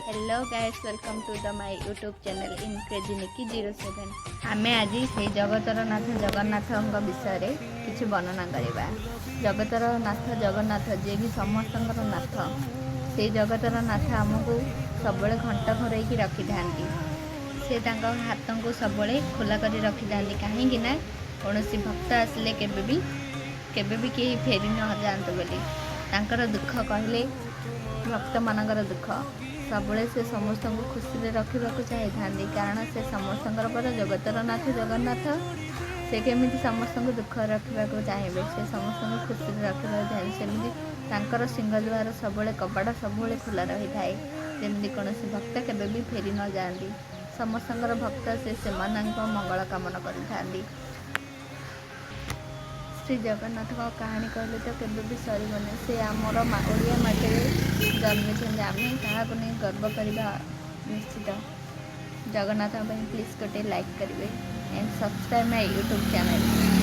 Hello guys, welcome to the my YouTube channel in crazy Niki 07। आमे आज से जगतर नाथ जगन्नाथ विषय रे किछि वर्णना करबा। जगतर नाथ जगन्नाथ जे कि समस्त नाथ, से जगतर नाथ आमको सब घंटा घोरैकी रखी थांती। से हाथ को सब खोला कर रखी थांती कहीं ना कौन भक्त आसिले केबे भी कहीं फेरी न जातु बोली तांकर दुख कहले भक्त मानकर दुख सब से समस्त को खुशी में रखा चाहिए, कारण से समस्त पर जगतर नाथ जगन्नाथ से केमी समस्त को दुख रखा चाहिए, से समस्त को खुशी में रखा चाहिए। सेमती सिंहद्वार सब कबाड़ सब खोला रही थाए, जमी कौन भक्त केबे भी फेरी न जाती। समस्त भक्त से मंगल कामना करी। श्री जगन्नाथ का कहानी कहले तो केबे भी सरबनी। से आमर ओडिया माटी जन्म आम क्या नहीं गर्व करवा निश्चित। जगन्नाथ प्लीज गोटे लाइक करेंगे and subscribe my YouTube channel.